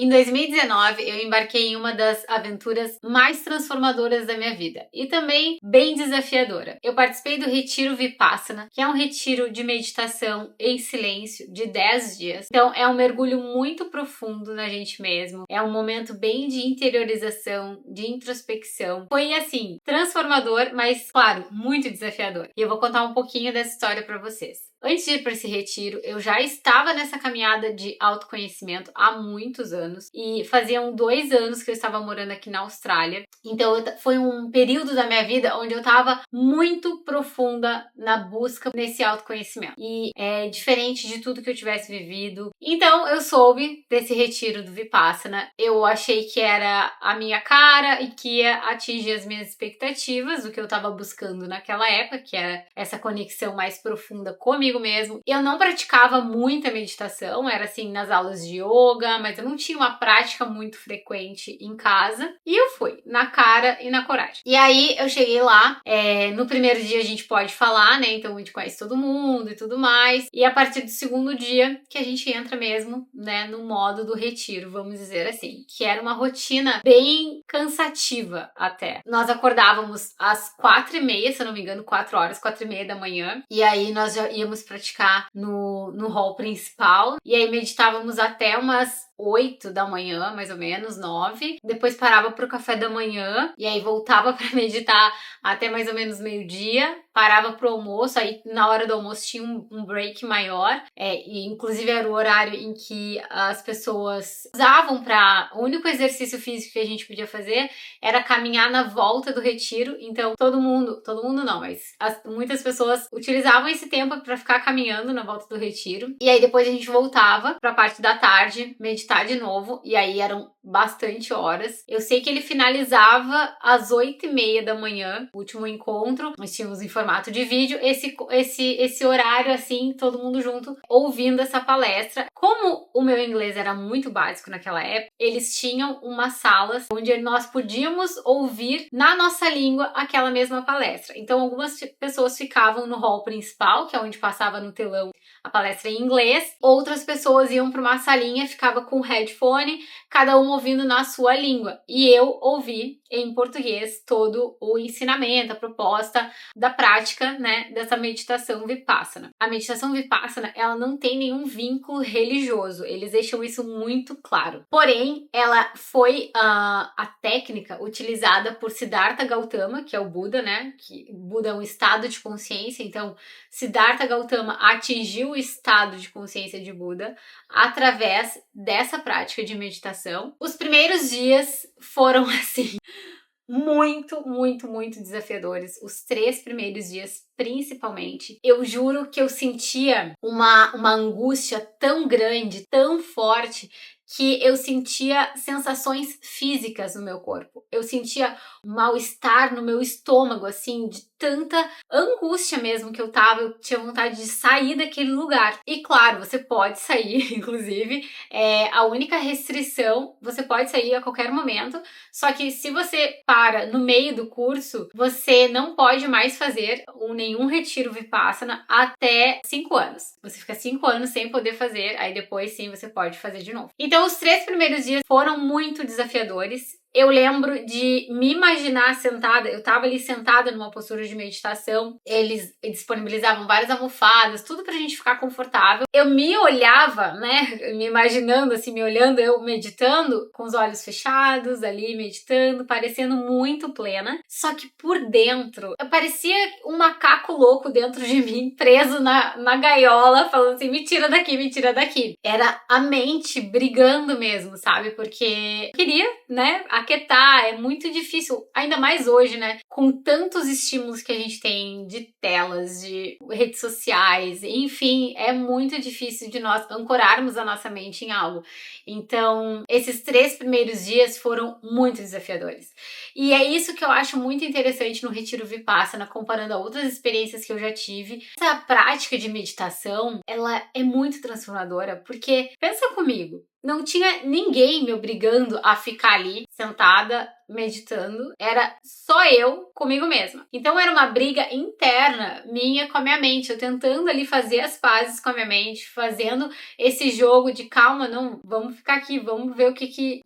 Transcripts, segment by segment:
Em 2019, eu embarquei em uma das aventuras mais transformadoras da minha vida e também bem desafiadora. Eu participei do Retiro Vipassana, que é um retiro de meditação em silêncio de 10 dias. Então, é um mergulho muito profundo na gente mesmo. É um momento bem de interiorização, de introspecção. Foi, assim, transformador, mas, claro, muito desafiador. E eu vou contar um pouquinho dessa história para vocês. Antes de ir para esse retiro, eu já estava nessa caminhada de autoconhecimento há muitos anos e faziam 2 anos que eu estava morando aqui na Austrália. Então foi um período da minha vida onde eu estava muito profunda na busca nesse autoconhecimento e é diferente de tudo que eu tivesse vivido. Então eu soube desse retiro do Vipassana, eu achei que era a minha cara e que ia atingir as minhas expectativas, o que eu estava buscando naquela época, que era essa conexão mais profunda comigo mesmo. Eu não praticava muita meditação, era assim nas aulas de yoga, mas eu não tinha uma prática muito frequente em casa. E eu fui, na cara e na coragem. E aí eu cheguei lá, no primeiro dia a gente pode falar, né? Então a gente conhece todo mundo e tudo mais. E a partir do segundo dia que a gente entra mesmo, né, no modo do retiro, vamos dizer assim. Que era uma rotina bem cansativa até. Nós acordávamos às 4h30, se eu não me engano, 4 horas, 4h30 da manhã. E aí nós já íamos praticar no hall principal. E aí meditávamos até umas 8 da manhã, mais ou menos, 9. Depois parava pro café da manhã e aí voltava para meditar até mais ou menos meio-dia. Parava pro almoço, aí na hora do almoço tinha um break maior. E inclusive era o horário em que as pessoas usavam para... O único exercício físico que a gente podia fazer era caminhar na volta do retiro. Então todo mundo não, mas muitas pessoas utilizavam esse tempo para ficar caminhando na volta do retiro. E aí depois a gente voltava pra parte da tarde, meditar de novo, e aí eram bastante horas. Eu sei que ele finalizava às 8h30 da manhã, o último encontro. Nós tínhamos em formato de vídeo, esse horário assim, todo mundo junto, ouvindo essa palestra. Como o meu inglês era muito básico naquela época, eles tinham umas salas onde nós podíamos ouvir na nossa língua aquela mesma palestra. Então algumas pessoas ficavam no hall principal, que é onde passava no telão a palestra em inglês. Outras pessoas iam para uma salinha, ficava com headphone, cada um ouvindo na sua língua. E eu ouvi em português todo o ensinamento, a proposta da prática, né, dessa meditação Vipassana. A meditação Vipassana, ela não tem nenhum vínculo religioso, eles deixam isso muito claro. Porém, ela foi a técnica utilizada por Siddhartha Gautama, que é o Buda, né, que Buda é um estado de consciência, então Siddhartha Gautama atingiu o estado de consciência de Buda através dessa prática de meditação. Os primeiros dias foram assim muito desafiadores. Os 3 primeiros dias, principalmente. Eu juro que eu sentia uma angústia tão grande, tão forte, que eu sentia sensações físicas no meu corpo. Eu sentia um mal-estar no meu estômago, assim, de tanta angústia mesmo que eu tava. Eu tinha vontade de sair daquele lugar. E claro, você pode sair, inclusive. A única restrição, você pode sair a qualquer momento. Só que se você para no meio do curso, você não pode mais fazer nenhum retiro Vipassana até 5 anos. Você fica 5 anos sem poder fazer, aí depois sim você pode fazer de novo. Então os 3 primeiros dias foram muito desafiadores. Eu lembro de me imaginar sentada, eu tava ali sentada numa postura de meditação, eles disponibilizavam várias almofadas, tudo pra gente ficar confortável. Eu me olhava, né, me imaginando assim, me olhando, eu meditando, com os olhos fechados ali, meditando, parecendo muito plena. Só que por dentro, eu parecia um macaco louco dentro de mim, preso na gaiola, falando assim, me tira daqui, me tira daqui. Era a mente brigando mesmo, sabe, porque eu queria, né, aquietar, é muito difícil, ainda mais hoje, né? Com tantos estímulos que a gente tem de telas, de redes sociais, enfim, é muito difícil de nós ancorarmos a nossa mente em algo. Então, esses 3 primeiros dias foram muito desafiadores. E é isso que eu acho muito interessante no Retiro Vipassana, comparando a outras experiências que eu já tive. Essa prática de meditação, ela é muito transformadora, porque, pensa comigo, não tinha ninguém me obrigando a ficar ali sentada meditando, era só eu comigo mesma. Então era uma briga interna minha com a minha mente, eu tentando ali fazer as pazes com a minha mente, fazendo esse jogo de calma, não, vamos ficar aqui, vamos ver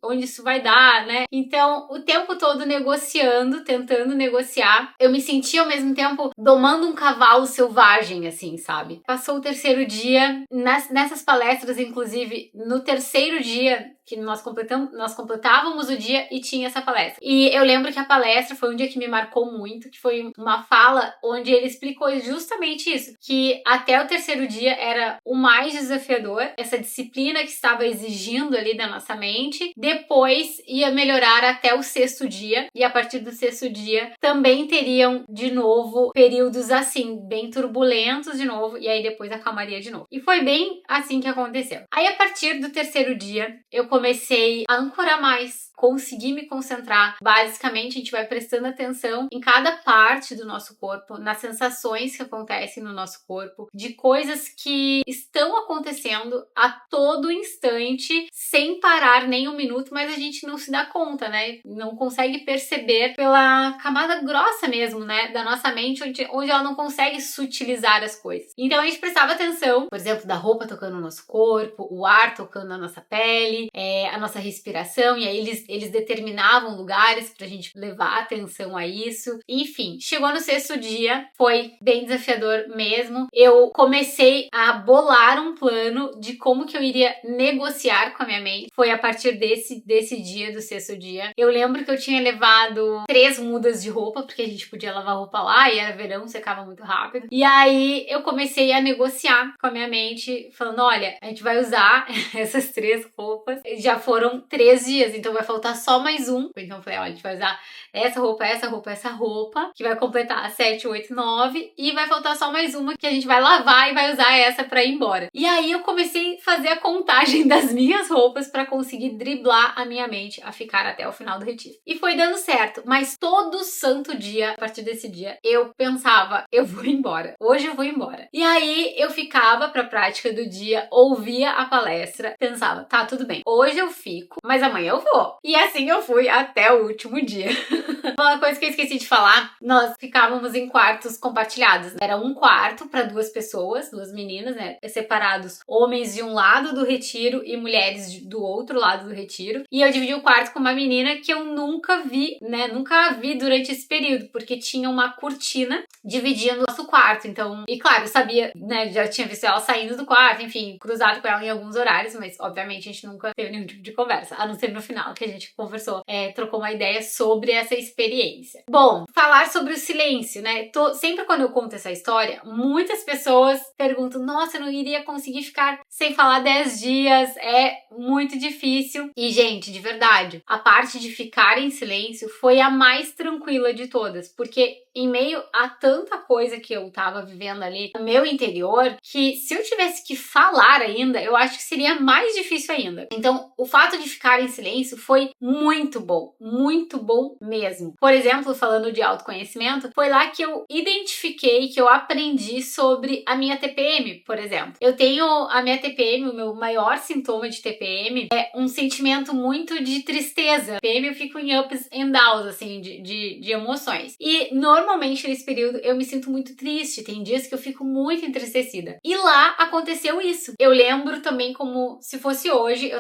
onde isso vai dar, né? Então, o tempo todo negociando, tentando negociar, eu me sentia ao mesmo tempo domando um cavalo selvagem, assim, sabe? Passou o terceiro dia, nessas palestras, inclusive, no terceiro dia que nós completávamos o dia e tinha essa palestra. E eu lembro que a palestra foi um dia que me marcou muito, que foi uma fala onde ele explicou justamente isso, que até o terceiro dia era o mais desafiador, essa disciplina que estava exigindo ali da nossa mente, depois ia melhorar até o sexto dia, e a partir do sexto dia também teriam de novo períodos assim, bem turbulentos de novo, e aí depois acalmaria de novo. E foi bem assim que aconteceu. Aí a partir do terceiro dia, eu comecei a ancorar mais, conseguir me concentrar. Basicamente, a gente vai prestando atenção em cada parte do nosso corpo, nas sensações que acontecem no nosso corpo, de coisas que estão acontecendo a todo instante, sem parar nem um minuto, mas a gente não se dá conta, né? Não consegue perceber pela camada grossa mesmo, né? Da nossa mente, onde ela não consegue sutilizar as coisas. Então a gente prestava atenção, por exemplo, da roupa tocando no nosso corpo, o ar tocando na nossa pele, a nossa respiração, e aí eles determinavam lugares pra gente levar atenção a isso. Enfim, chegou no sexto dia, foi bem desafiador mesmo. Eu comecei a bolar um plano de como que eu iria negociar com a minha mente. Foi a partir desse dia, do sexto dia. Eu lembro que eu tinha levado 3 mudas de roupa, porque a gente podia lavar roupa lá, e era verão, secava muito rápido. E aí eu comecei a negociar com a minha mente, falando, olha, a gente vai usar essas 3 roupas. Já foram 3 dias, então vai faltar só mais um. Então eu falei, olha, a gente vai usar essa roupa, essa roupa, essa roupa, que vai completar 7, 8, 9, e vai faltar só mais uma que a gente vai lavar e vai usar essa pra ir embora. E aí eu comecei a fazer a contagem das minhas roupas pra conseguir driblar a minha mente a ficar até o final do retiro. E foi dando certo, mas todo santo dia, a partir desse dia, eu pensava, eu vou embora. Hoje eu vou embora. E aí eu ficava pra prática do dia, ouvia a palestra, pensava, tá, tudo bem, hoje eu fico, mas amanhã eu vou. E assim eu fui até o último dia. Uma coisa que eu esqueci de falar, nós ficávamos em quartos compartilhados. Era um quarto para 2 pessoas, 2 meninas, né? Separados, homens de um lado do retiro e mulheres do outro lado do retiro. E eu dividi o quarto com uma menina que eu nunca vi, né? Nunca a vi durante esse período, porque tinha uma cortina dividindo o nosso quarto. Então, e claro, eu sabia, né? Já tinha visto ela saindo do quarto, enfim, cruzado com ela em alguns horários, mas obviamente a gente nunca teve nenhum tipo de conversa, a não ser no final que a gente conversou, trocou uma ideia sobre essa experiência. Bom, falar sobre o silêncio, né? Sempre quando eu conto essa história, muitas pessoas perguntam, nossa, eu não iria conseguir ficar sem falar 10 dias, é muito difícil. E, gente, de verdade, a parte de ficar em silêncio foi a mais tranquila de todas, porque em meio a tanta coisa que eu tava vivendo ali no meu interior, que se eu tivesse que falar ainda, eu acho que seria mais difícil ainda. Então, o fato de ficar em silêncio foi muito bom mesmo. Por exemplo, falando de autoconhecimento, foi lá que eu identifiquei, que eu aprendi sobre a minha TPM, por exemplo. Eu tenho a minha TPM, o meu maior sintoma de TPM é um sentimento muito de tristeza. TPM eu fico em ups and downs, assim, de emoções. E normalmente nesse período eu me sinto muito triste, tem dias que eu fico muito entristecida. E lá aconteceu isso. Eu lembro também como se fosse hoje,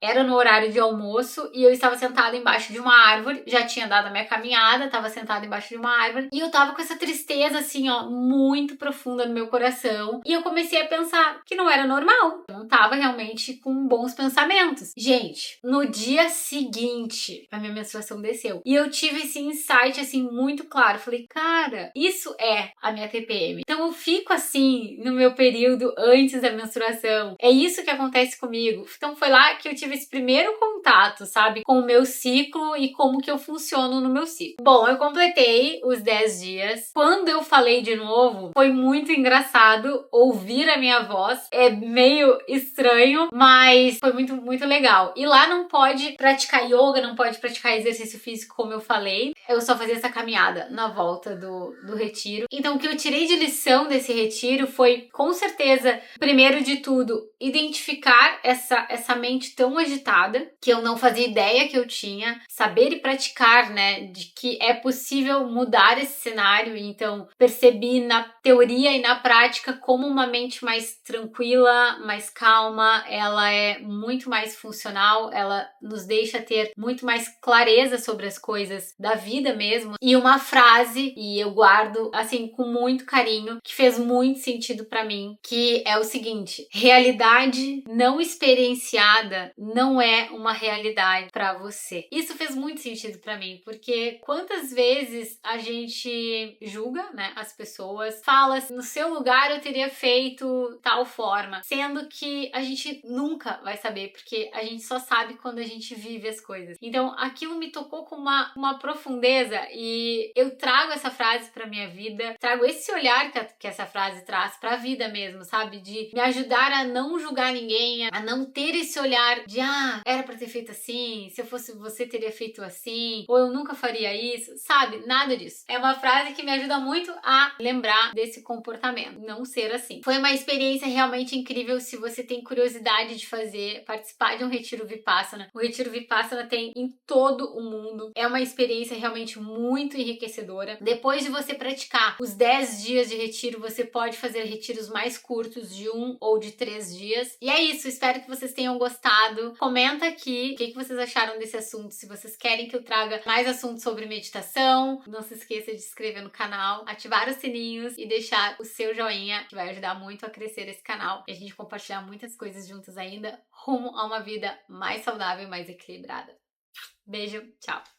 era no horário de almoço e eu estava sentada embaixo de uma árvore, já tinha dado a minha caminhada, estava sentada embaixo de uma árvore e eu tava com essa tristeza assim, ó, muito profunda no meu coração e eu comecei a pensar que não era normal. Eu não tava realmente com bons pensamentos. Gente, no dia seguinte, a minha menstruação desceu e eu tive esse insight assim muito claro. Falei, cara, isso é a minha TPM. Então eu fico assim no meu período antes da menstruação. É isso que acontece comigo. Então foi lá que eu tive esse primeiro contato, sabe, com o meu ciclo e como que eu funciono no meu ciclo. Bom, eu completei os 10 dias. Quando eu falei de novo, foi muito engraçado ouvir a minha voz. É meio estranho, mas foi muito, muito legal. E lá não pode praticar yoga, não pode praticar exercício físico, como eu falei. Eu só fazia essa caminhada na volta do retiro. Então, o que eu tirei de lição desse retiro foi, com certeza, primeiro de tudo, identificar essa mente tão agitada, que eu não fazia ideia que eu tinha. Saber e praticar, né, de que é possível mudar esse cenário. Então, percebi na teoria e na prática como uma mente mais tranquila, mais calma, ela é muito mais funcional, ela nos deixa ter muito mais clareza sobre as coisas da vida mesmo. E uma frase, e eu guardo assim com muito carinho, que fez muito sentido pra mim, que é o seguinte: realidade não experienciada não é uma realidade pra você. Isso fez muito sentido pra mim, porque quantas vezes a gente julga, né, as pessoas, fala no seu lugar eu teria feito tal forma, sendo que a gente nunca vai saber, porque a gente só sabe quando a gente vive as coisas. Então aquilo me tocou com uma profundeza, e eu trago essa frase pra minha vida, trago esse olhar que essa frase traz pra vida mesmo, sabe? De me ajudar a não julgar ninguém, a não ter esse olhar de era pra ter feito assim, se eu fosse você teria feito assim, ou eu nunca faria isso, sabe? Nada disso. É uma frase que me ajuda muito a lembrar desse comportamento, não ser assim. Foi uma experiência realmente incrível. Se você tem curiosidade de participar de um retiro Vipassana, o retiro Vipassana tem em todo o mundo. É uma experiência realmente muito enriquecedora. Depois de você praticar os 10 dias de retiro, você pode fazer retiros mais curtos, de 1 ou de 3 dias. E é isso, espero que vocês tenham gostado. Comenta aqui o que vocês acharam desse assunto, se vocês querem que eu traga mais assuntos sobre meditação. Não se esqueça de se inscrever no canal, ativar os sininhos e deixar o seu joinha, que vai ajudar muito a crescer esse canal e a gente compartilhar muitas coisas juntas ainda, rumo a uma vida mais saudável e mais equilibrada. Beijo, tchau!